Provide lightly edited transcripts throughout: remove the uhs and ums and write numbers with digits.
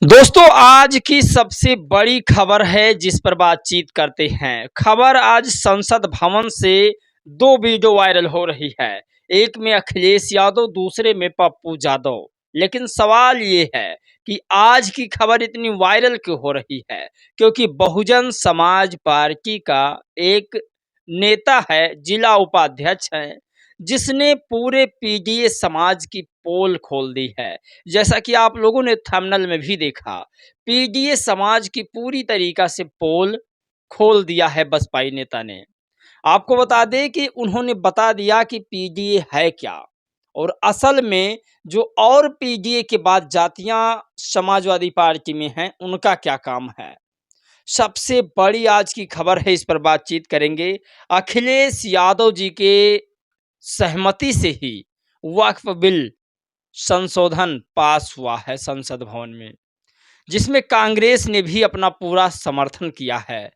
दोस्तों आज की सबसे बड़ी खबर है जिस पर बातचीत करते हैं। खबर आज संसद भवन से दो वीडियो वायरल हो रही है। एक में अखिलेश यादव, दूसरे में पप्पू यादव। लेकिन सवाल ये है कि आज की खबर इतनी वायरल क्यों हो रही है? क्योंकि बहुजन समाज पार्टी का एक नेता है, जिला उपाध्यक्ष है, जिसने पूरे पीडीए समाज की पोल खोल दी है। जैसा कि आप लोगों ने थंबनेल में भी देखा, पीडीए समाज की पूरी तरीका से पोल खोल दिया है बसपाई नेता ने। आपको बता दें कि उन्होंने बता दिया कि पीडीए है क्या और असल में जो और पीडीए के बाद जातियां समाजवादी पार्टी में हैं उनका क्या काम है। सबसे बड़ी आज की खबर है, इस पर बातचीत करेंगे। अखिलेश यादव जी के सहमति से ही वक्फ बिल संशोधन पास हुआ है संसद भवन में, जिसमें कांग्रेस ने भी अपना पूरा समर्थन किया है।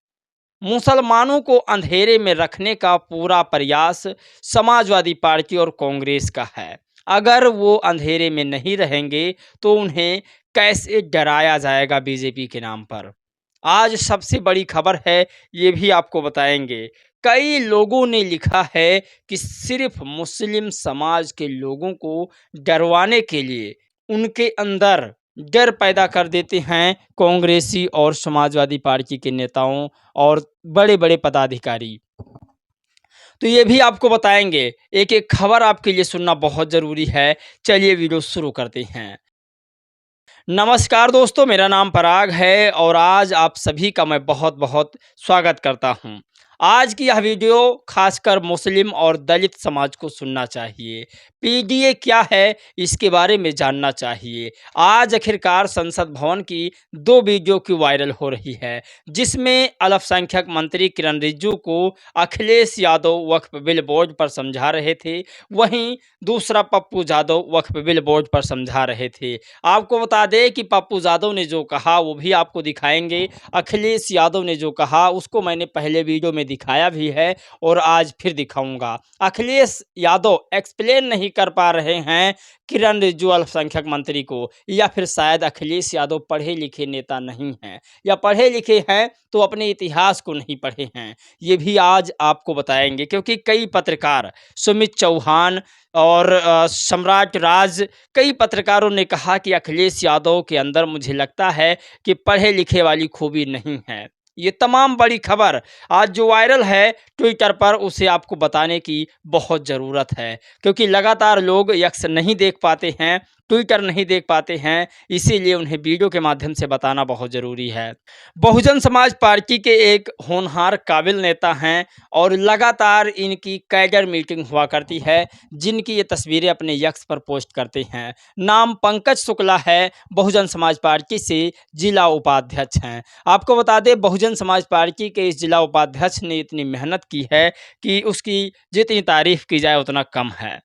मुसलमानों को अंधेरे में रखने का पूरा प्रयास समाजवादी पार्टी और कांग्रेस का है। अगर वो अंधेरे में नहीं रहेंगे तो उन्हें कैसे डराया जाएगा बीजेपी के नाम पर। आज सबसे बड़ी खबर है, ये भी आपको बताएंगे। कई लोगों ने लिखा है कि सिर्फ मुस्लिम समाज के लोगों को डरवाने के लिए उनके अंदर डर पैदा कर देते हैं कांग्रेसी और समाजवादी पार्टी के नेताओं और बड़े-बड़े पदाधिकारी। तो ये भी आपको बताएंगे। एक-एक खबर आपके लिए सुनना बहुत ज़रूरी है। चलिए वीडियो शुरू करते हैं। नमस्कार दोस्तों, मेरा नाम पराग है और आज आप सभी का मैं बहुत-बहुत स्वागत करता हूं। आज की यह वीडियो खासकर मुस्लिम और दलित समाज को सुनना चाहिए। पीडीए क्या है, इसके बारे में जानना चाहिए। आज आखिरकार संसद भवन की दो वीडियो की वायरल हो रही है, जिसमें अल्पसंख्यक मंत्री किरण रिजिजू को अखिलेश यादव वक्फ बिल बोर्ड पर समझा रहे थे, वहीं दूसरा पप्पू यादव वक्फ बिल बोर्ड पर समझा रहे थे। आपको बता दें कि पप्पू यादव ने जो कहा वो भी आपको दिखाएंगे। अखिलेश यादव ने जो कहा उसको मैंने पहले वीडियो में दिखाया भी है और आज फिर दिखाऊंगा। अखिलेश यादव एक्सप्लेन नहीं कर पा रहे हैं किरण रिजिजू अल्पसंख्यक मंत्री को, या फिर शायद अखिलेश यादव पढ़े लिखे नेता नहीं हैं, या पढ़े लिखे हैं तो अपने इतिहास को नहीं पढ़े हैं। ये भी आज आपको बताएंगे, क्योंकि कई पत्रकार, सुमित चौहान और सम्राट राज, कई पत्रकारों ने कहा कि अखिलेश यादव के अंदर मुझे लगता है कि पढ़े लिखे वाली खूबी नहीं है। ये तमाम बड़ी खबर आज जो वायरल है ट्विटर पर, उसे आपको बताने की बहुत ज़रूरत है, क्योंकि लगातार लोग यक्स नहीं देख पाते हैं, ट्विटर नहीं देख पाते हैं, इसीलिए उन्हें वीडियो के माध्यम से बताना बहुत ज़रूरी है। बहुजन समाज पार्टी के एक होनहार काबिल नेता हैं और लगातार इनकी कैडर मीटिंग हुआ करती है, जिनकी ये तस्वीरें अपने यक्स पर पोस्ट करते हैं। नाम पंकज शुक्ला है, बहुजन समाज पार्टी से जिला उपाध्यक्ष हैं। आपको बता दें, बहुजन समाज पार्टी के इस जिला उपाध्यक्ष ने इतनी मेहनत की है कि उसकी जितनी तारीफ की जाए उतना कम है।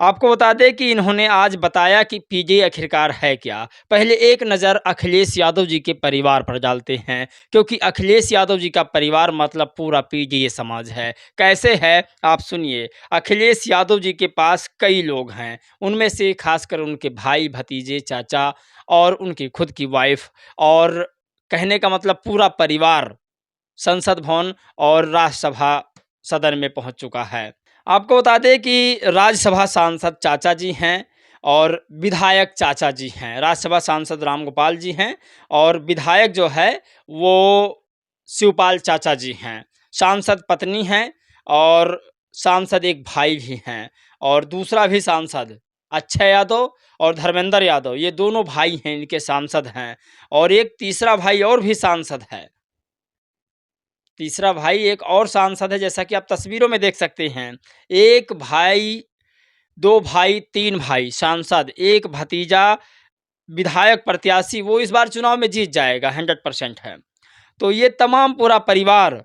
आपको बता दें कि इन्होंने आज बताया कि पीडीए आखिरकार है क्या। पहले एक नज़र अखिलेश यादव जी के परिवार पर डालते हैं, क्योंकि अखिलेश यादव जी का परिवार मतलब पूरा पीडीए समाज है। कैसे है आप सुनिए। अखिलेश यादव जी के पास कई लोग हैं, उनमें से खासकर उनके भाई, भतीजे, चाचा और उनकी खुद की वाइफ, और कहने का मतलब पूरा परिवार संसद भवन और राज्यसभा सदन में पहुंच चुका है। आपको बता दें कि राज्यसभा सांसद चाचा जी हैं और विधायक चाचा जी हैं। राज्यसभा सांसद रामगोपाल जी हैं और विधायक जो है वो शिवपाल चाचा जी हैं। सांसद पत्नी हैं और सांसद एक भाई भी हैं, और दूसरा भी सांसद अक्षय यादव और धर्मेंद्र यादव, ये दोनों भाई हैं, इनके सांसद हैं। और एक तीसरा भाई और भी सांसद है। तीसरा भाई एक और सांसद है, जैसा कि आप तस्वीरों में देख सकते हैं। एक भाई, 2 भाई, 3 भाई सांसद, एक भतीजा विधायक प्रत्याशी, वो इस बार चुनाव में जीत जाएगा, 100% है। तो ये तमाम पूरा परिवार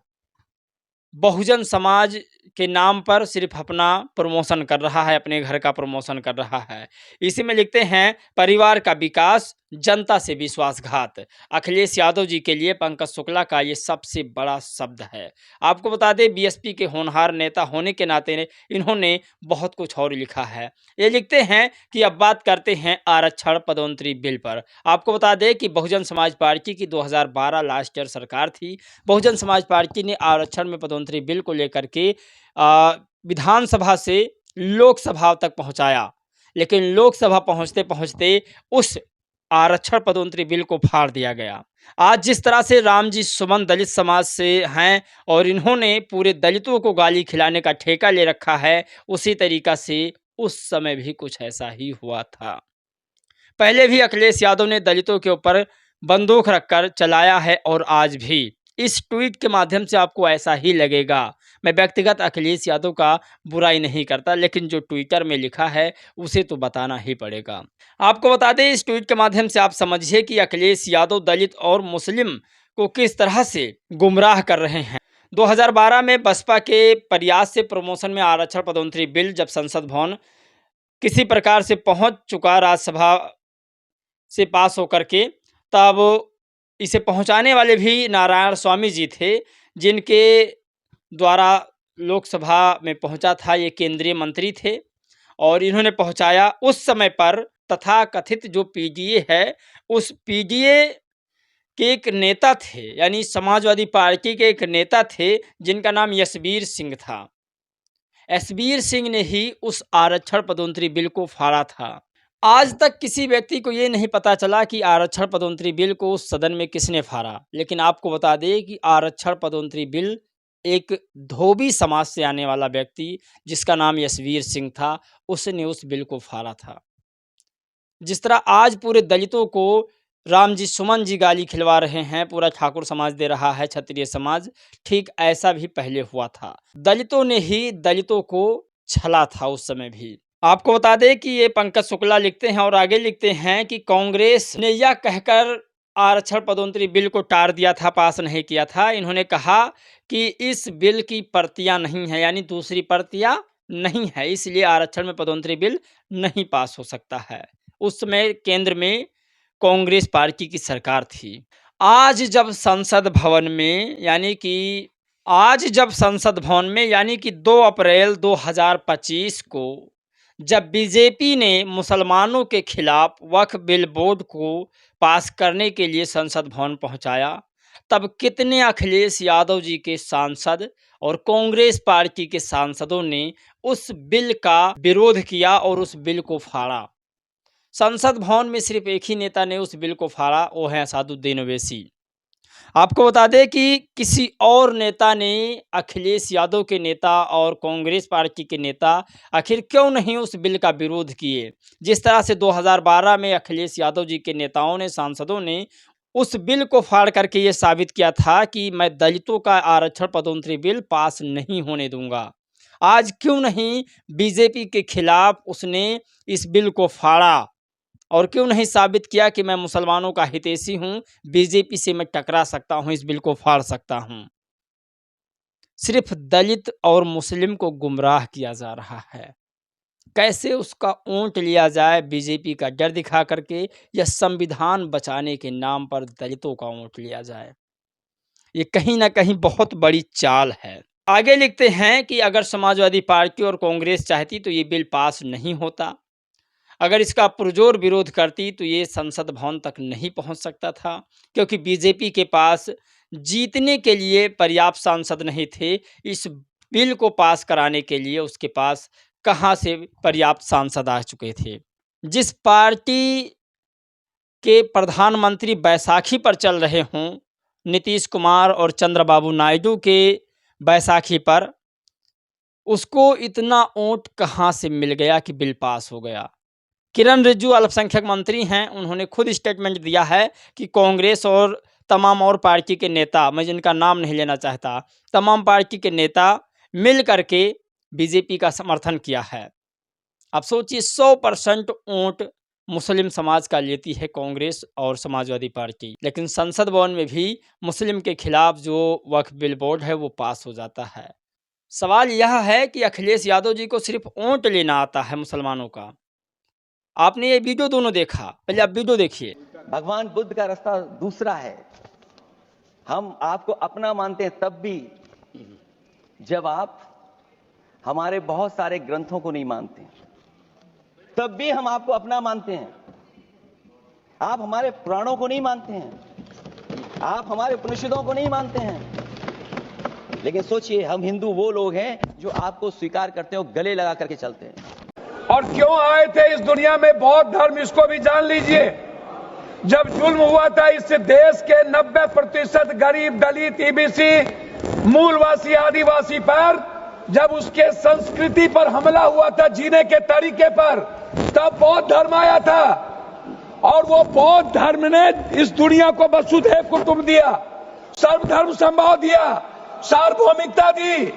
बहुजन समाज के नाम पर सिर्फ अपना प्रमोशन कर रहा है, अपने घर का प्रमोशन कर रहा है। इसी में लिखते हैं, परिवार का विकास, जनता से विश्वासघात। अखिलेश यादव जी के लिए पंकज शुक्ला का ये सबसे बड़ा शब्द है। आपको बता दें, बीएसपी के होनहार नेता होने के नाते इन्होंने बहुत कुछ और लिखा है। ये लिखते हैं कि अब बात करते हैं आरक्षण पदोन्नति बिल पर। आपको बता दें कि बहुजन समाज पार्टी की 2012 लास्ट ईयर सरकार थी। बहुजन समाज पार्टी ने आरक्षण में पदोन्नति बिल को लेकर के विधानसभा से लोकसभा तक पहुंचाया, लेकिन लोकसभा पहुंचते पहुंचते उस आरक्षण पदोन्नति बिल को फाड़ दिया गया। आज जिस तरह से रामजी सुमन दलित समाज से हैं और इन्होंने पूरे दलितों को गाली खिलाने का ठेका ले रखा है, उसी तरीका से उस समय भी कुछ ऐसा ही हुआ था। पहले भी अखिलेश यादव ने दलितों के ऊपर बंदूक रखकर चलाया है और आज भी इस ट्वीट के माध्यम से आपको ऐसा ही लगेगा। मैं व्यक्तिगत अखिलेश यादव का बुराई नहीं करता, लेकिन जो ट्विटर में लिखा है उसे तो बताना ही पड़ेगा। आपको बता दें, इस ट्वीट के माध्यम से आप समझिए कि अखिलेश यादव दलित और मुस्लिम को किस तरह से गुमराह कर रहे हैं। 2012 में बसपा के प्रयास से प्रमोशन में आरक्षण पदोन्नति बिल जब संसद भवन किसी प्रकार से पहुंच चुका, राज्यसभा से पास होकर के, तब इसे पहुंचाने वाले भी नारायण स्वामी जी थे, जिनके द्वारा लोकसभा में पहुंचा था। ये केंद्रीय मंत्री थे और इन्होंने पहुंचाया। उस समय पर तथाकथित जो पीडीए है, उस पीडीए के एक नेता थे, यानी समाजवादी पार्टी के एक नेता थे, जिनका नाम यशवीर सिंह था। यशवीर सिंह ने ही उस आरक्षण पदोन्नति बिल को फाड़ा था। आज तक किसी व्यक्ति को ये नहीं पता चला कि आरक्षण पदोन्नति बिल को उस सदन में किसने फाड़ा। लेकिन आपको बता दें कि आरक्षण पदोन्नति बिल एक धोबी समाज से आने वाला व्यक्ति, जिसका नाम यशवीर सिंह था, उसने उस बिल को फाड़ा था। जिस तरह आज पूरे दलितों को रामजी सुमन जी गाली खिलवा रहे हैं, पूरा ठाकुर समाज दे रहा है, क्षत्रिय समाज, ठीक ऐसा भी पहले हुआ था। दलितों ने ही दलितों को छला था उस समय भी। आपको बता दें कि ये पंकज शुक्ला लिखते हैं और आगे लिखते हैं कि कांग्रेस ने यह कहकर आरक्षण पदोन्नति बिल को टार दिया था, पास नहीं किया था। इन्होंने कहा कि इस बिल की प्रतियां नहीं है, यानी दूसरी प्रतियां नहीं है, इसलिए आरक्षण में पदोन्नति बिल नहीं पास हो सकता है। उस समय केंद्र में कांग्रेस पार्टी की सरकार थी। आज जब संसद भवन में यानी कि 2 अप्रैल 2025 को जब बीजेपी ने मुसलमानों के खिलाफ वक्फ बिल बोर्ड को पास करने के लिए संसद भवन पहुंचाया, तब कितने अखिलेश यादव जी के सांसद और कांग्रेस पार्टी के सांसदों ने उस बिल का विरोध किया और उस बिल को फाड़ा। संसद भवन में सिर्फ एक ही नेता ने उस बिल को फाड़ा, वो है असादुद्दीन ओवैसी। आपको बता दें कि किसी और नेता ने, अखिलेश यादव के नेता और कांग्रेस पार्टी के नेता आखिर क्यों नहीं उस बिल का विरोध किए। जिस तरह से 2012 में अखिलेश यादव जी के नेताओं ने, सांसदों ने उस बिल को फाड़ करके ये साबित किया था कि मैं दलितों का आरक्षण पदोन्नति बिल पास नहीं होने दूंगा। आज क्यों नहीं बीजेपी के खिलाफ उसने इस बिल को फाड़ा और क्यों नहीं साबित किया कि मैं मुसलमानों का हितैषी हूं, बीजेपी से मैं टकरा सकता हूं, इस बिल को फाड़ सकता हूं। सिर्फ दलित और मुस्लिम को गुमराह किया जा रहा है। कैसे उसका ऊंट लिया जाए बीजेपी का डर दिखा करके, या संविधान बचाने के नाम पर दलितों का ऊंट लिया जाए, ये कहीं ना कहीं बहुत बड़ी चाल है। आगे लिखते हैं कि अगर समाजवादी पार्टी और कांग्रेस चाहती तो ये बिल पास नहीं होता। अगर इसका पुरजोर विरोध करती तो ये संसद भवन तक नहीं पहुंच सकता था, क्योंकि बीजेपी के पास जीतने के लिए पर्याप्त सांसद नहीं थे। इस बिल को पास कराने के लिए उसके पास कहां से पर्याप्त सांसद आ चुके थे। जिस पार्टी के प्रधानमंत्री बैसाखी पर चल रहे हों, नीतीश कुमार और चंद्रबाबू नायडू के बैसाखी पर, उसको इतना वोट कहां से मिल गया कि बिल पास हो गया। किरण रिजिजू अल्पसंख्यक मंत्री हैं, उन्होंने खुद स्टेटमेंट दिया है कि कांग्रेस और तमाम और पार्टी के नेता, मैं जिनका नाम नहीं लेना चाहता, तमाम पार्टी के नेता मिल करके बीजेपी का समर्थन किया है। अब सोचिए 100% वोट मुस्लिम समाज का लेती है कांग्रेस और समाजवादी पार्टी, लेकिन संसद भवन में भी मुस्लिम के खिलाफ जो वक्फ बिल बोर्ड है वो पास हो जाता है। सवाल यह है कि अखिलेश यादव जी को सिर्फ वोट लेना आता है मुसलमानों का। आपने ये वीडियो दोनों देखा, पहले आप वीडियो देखिए। भगवान बुद्ध का रास्ता दूसरा है। हम आपको अपना मानते हैं तब भी जब आप हमारे बहुत सारे ग्रंथों को नहीं मानते, तब भी हम आपको अपना मानते हैं। आप हमारे पुराणों को नहीं मानते हैं, आप हमारे उपनिषदों को नहीं मानते हैं, लेकिन सोचिए हम हिंदू वो लोग हैं जो आपको स्वीकार करते हैं और गले लगा करके चलते हैं। और क्यों आए थे इस दुनिया में बौद्ध धर्म, इसको भी जान लीजिए। जब जुल्म हुआ था इस देश के 90% गरीब, दलित, ईबीसी, मूलवासी, आदिवासी पर, जब उसके संस्कृति पर हमला हुआ था, जीने के तरीके पर, तब बौद्ध धर्म आया था। और वो बौद्ध धर्म ने इस दुनिया को वसुधैव कुटुंब दिया, सर्वधर्म संभाव दिया, सार्वभौमिकता दी।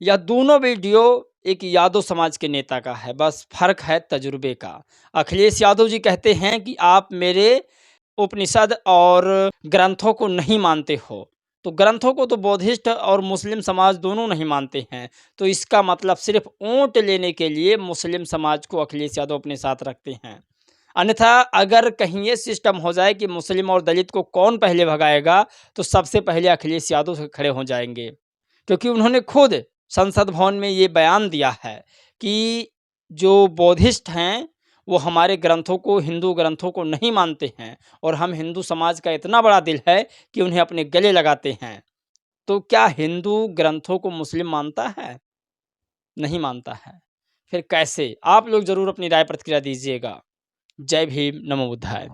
यह दोनों वीडियो एक यादव समाज के नेता का है, बस फर्क है तजुर्बे का। अखिलेश यादव जी कहते हैं कि आप मेरे उपनिषद और ग्रंथों को नहीं मानते हो, तो ग्रंथों को तो बौद्धिस्ट और मुस्लिम समाज दोनों नहीं मानते हैं, तो इसका मतलब सिर्फ वोट लेने के लिए मुस्लिम समाज को अखिलेश यादव अपने साथ रखते हैं। अन्यथा अगर कहीं ये सिस्टम हो जाए कि मुस्लिम और दलित को कौन पहले भगाएगा, तो सबसे पहले अखिलेश यादव से खड़े हो जाएंगे, क्योंकि उन्होंने खुद संसद भवन में ये बयान दिया है कि जो बौद्धिस्ट हैं वो हमारे ग्रंथों को, हिंदू ग्रंथों को नहीं मानते हैं, और हम हिंदू समाज का इतना बड़ा दिल है कि उन्हें अपने गले लगाते हैं। तो क्या हिंदू ग्रंथों को मुस्लिम मानता है? नहीं मानता है। फिर कैसे? आप लोग ज़रूर अपनी राय प्रतिक्रिया दीजिएगा। जय भीम, नमो बुद्धाय।